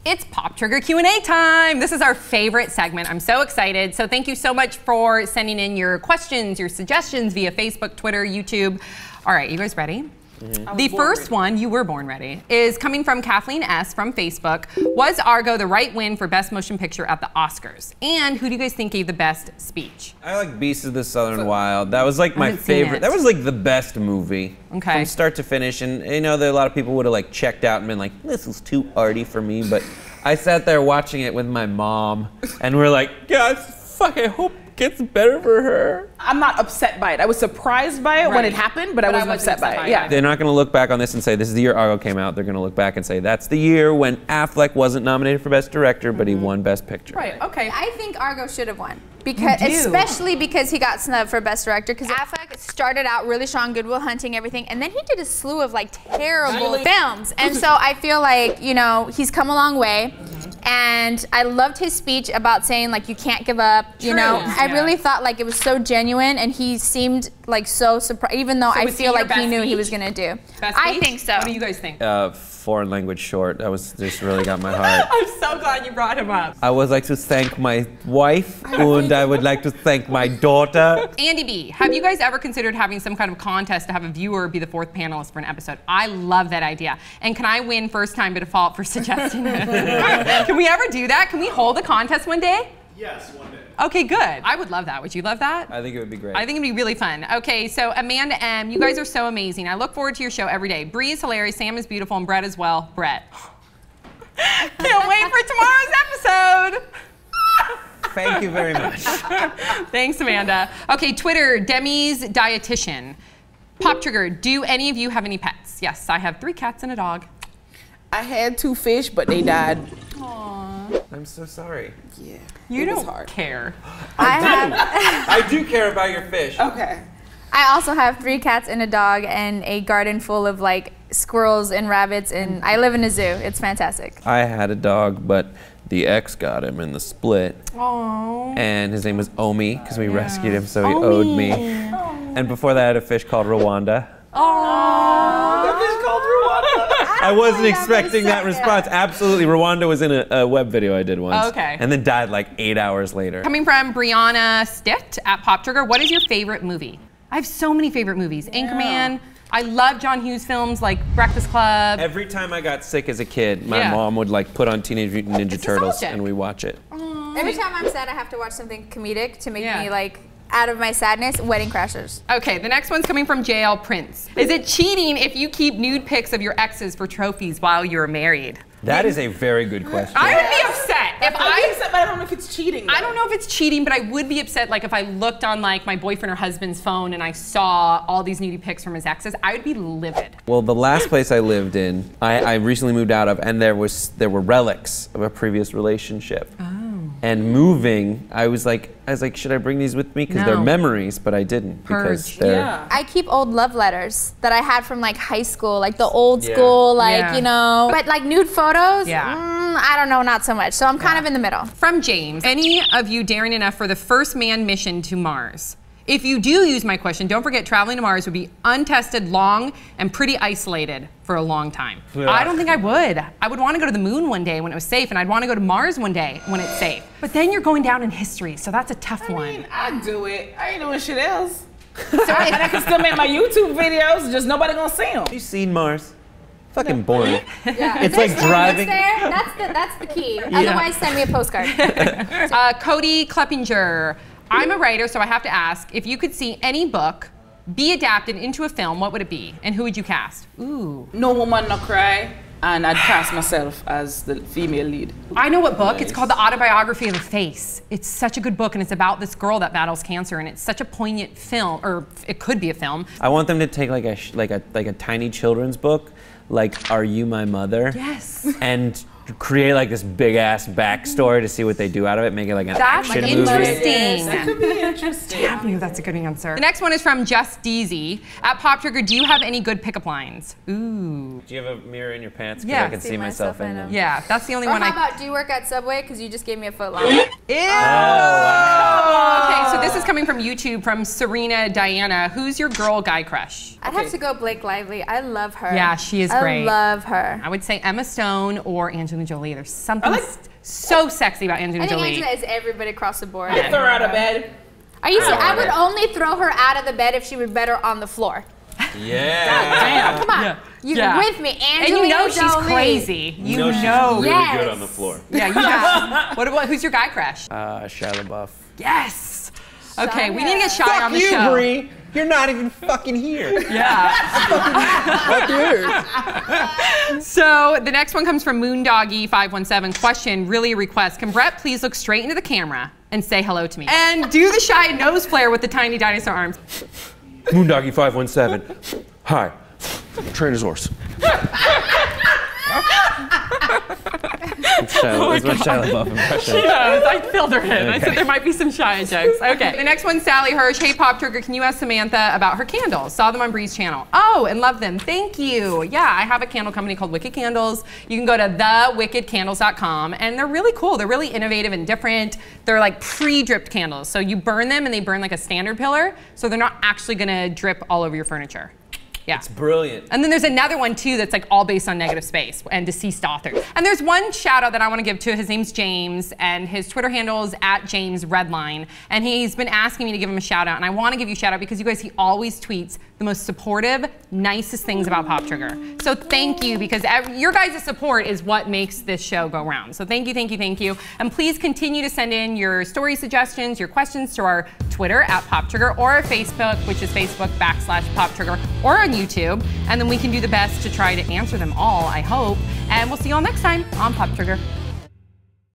It's Pop Trigger Q&A time. This is our favorite segment. I'm so excited. So thank you so much for sending in your questions, your suggestions via Facebook, Twitter, YouTube. All right, you guys ready? The first one, you were born ready, is coming from Kathleen S. from Facebook. Was Argo the right win for Best Motion Picture at the Oscars? And who do you guys think gave the best speech? I like Beasts of the Southern Wild. That was like my favorite. That was like the best movie. Okay. From start to finish. And you know, there a lot of people would have like checked out and been like, this is too arty for me. But I sat there watching it with my mom and we're like, God, fuck, I hope it gets better for her. I'm not upset by it. I was surprised by it when it happened, but I wasn't upset by it. Yeah. They're not going to look back on this and say, this is the year Argo came out. They're going to look back and say, that's the year when Affleck wasn't nominated for Best Director, but he won Best Picture. Right, okay. I think Argo should have won. Because, especially because he got snubbed for Best Director. Because Affleck started out really strong, Good Will Hunting, everything, and then he did a slew of like terrible films. And so I feel like, you know, he's come a long way. And I loved his speech about saying like you can't give up. You know, I really thought like it was so genuine, and he seemed like so surprised, even though I feel like he knew he was gonna do. I think so. What do you guys think? Foreign language short. That was just really got my heart. I'm so glad you brought him up. I would like to thank my wife, and I would like to thank my daughter. Andy B, have you guys ever considered having some kind of contest to have a viewer be the fourth panelist for an episode? I love that idea. And can I win first time by default for suggesting it? Can we ever do that? Can we hold a contest one day? Yes, one day. Okay, good. I would love that. Would you love that? I think it would be great. I think it'd be really fun. Okay, so Amanda M, you guys are so amazing. I look forward to your show every day. Bree is hilarious, Sam is beautiful, and Brett as well. Brett. Can't wait for tomorrow's episode. Thank you very much. Thanks, Amanda. Okay, Twitter, Demi's Dietitian. Pop Trigger, do any of you have any pets? Yes, I have 3 cats and a dog. I had 2 fish, but they died. Aww. I'm so sorry. Yeah. You don't care. I do care about your fish. Okay. I also have 3 cats and a dog and a garden full of like squirrels and rabbits, and I live in a zoo. It's fantastic. I had a dog, but the ex got him in the split. Aww. And his name was Omi, because we rescued him, so he owed me. And before that, I had a fish called Rwanda. Aww. The fish called Rwanda. I wasn't expecting that response. Absolutely. Rwanda was in a web video I did once. Okay. And then died like 8 hours later. Coming from Brianna Stitt at Pop Trigger, what is your favorite movie? I have so many favorite movies. Anchorman. I love John Hughes films like Breakfast Club. Every time I got sick as a kid, my mom would like put on Teenage Mutant Ninja Turtles and we watch it. Every time I'm sad, I have to watch something comedic to make me like out of my sadness. Wedding Crashers. Okay, the next one's coming from JL Prince. Is it cheating if you keep nude pics of your exes for trophies while you're married? That is a very good question. I would be upset if I'd be upset, but I don't know if it's cheating. I don't know if it's cheating, but I would be upset like if I looked on like my boyfriend or husband's phone and I saw all these nudie pics from his exes. I would be livid. Well, the last place I lived in, I recently moved out of, and there were relics of a previous relationship. And moving, I was like, should I bring these with me? Because they're memories, but I didn't because they're. I keep old love letters that I had from like high school, like the old school, like you know. But like nude photos, I don't know, not so much. So I'm kind of in the middle. From James, any of you daring enough for the first manned mission to Mars? If you do use my question, don't forget traveling to Mars would be untested, long, and pretty isolated for a long time. I don't think I would. I would want to go to the moon one day when it was safe, and I'd want to go to Mars one day when it's safe. But then you're going down in history, so that's a tough one. I mean, I'd do it. I ain't doing shit else. And I can still make my YouTube videos, just nobody gonna see them. Have you seen Mars? Fucking boring. It's like driving. That's the key. Otherwise, send me a postcard. Cody Kleppinger. I'm a writer, so I have to ask, if you could see any book be adapted into a film, what would it be? And who would you cast? Ooh. No Woman No Cry, and I'd cast myself as the female lead. I know what book. It's called The Autobiography of a Face. It's such a good book, and it's about this girl that battles cancer, and it's such a poignant film, or it could be a film. I want them to take like a tiny children's book, like Are You My Mother? Yes. And create like this big ass backstory to see what they do out of it, make it like an action movie. Interesting. That could be interesting. Damn you, that's a good answer. The next one is from Just Deezy. At Pop Trigger, do you have any good pickup lines? Ooh. Do you have a mirror in your pants? Yeah. I can see myself in them. Yeah, that's the only or one how about, do you work at Subway? Because you just gave me a foot long. Ew! Oh, wow. Okay, so this is coming from YouTube from Serena Diana. Who's your girl guy crush? I'd have to go Blake Lively. I love her. Yeah, she is great. I love her. I would say Emma Stone or Angelina Angelina Jolie. There's something so sexy about Angelina Jolie. I think Angela is everybody across the board. Throw her out of bed. Are you serious? I would only throw her out of the bed if she was better on the floor. Yeah. Damn. Come on. You're with me, Angelina And you know Jolie. she's crazy. You know. She's really good on the floor. Yeah, you know. What about, who's your guy crush? Shia LaBeouf. Yes. Okay, we need to get Shia on the show. Bree. You're not even fucking here. Yeah. So the next one comes from Moondoggy517. Question, really a request. Can Brett please look straight into the camera and say hello to me? And do the Shia nose flare with the tiny dinosaur arms. Moondoggy517. Hi. Trainosaurus. That's my Shia LaBeouf impression. She knows. I filled her in. I said there might be some Shia jokes. Okay. The next one's Sally Hirsch. Hey, Pop Trigger, can you ask Samantha about her candles? Saw them on Bree's channel. Oh, and love them. Thank you. Yeah, I have a candle company called Wicked Candles. You can go to thewickedcandles.com, and they're really cool. They're really innovative and different. They're like pre-dripped candles. So you burn them, and they burn like a standard pillar, so they're not actually going to drip all over your furniture. Yeah. It's brilliant. And then there's another one too that's like all based on negative space and deceased authors. And there's one shout out that I want to give to. His name's James, and his Twitter handle is @JamesRedline. And he's been asking me to give him a shout out, and I want to give you a shout out because you guys, he always tweets the most supportive, nicest things about Pop Trigger. So thank you, because your guys' support is what makes this show go round. So thank you, thank you, thank you. And please continue to send in your story suggestions, your questions to our Twitter @PopTrigger, or our Facebook, which is Facebook.com/PopTrigger, or on YouTube. And then we can do the best to try to answer them all, I hope. And we'll see you all next time on Pop Trigger.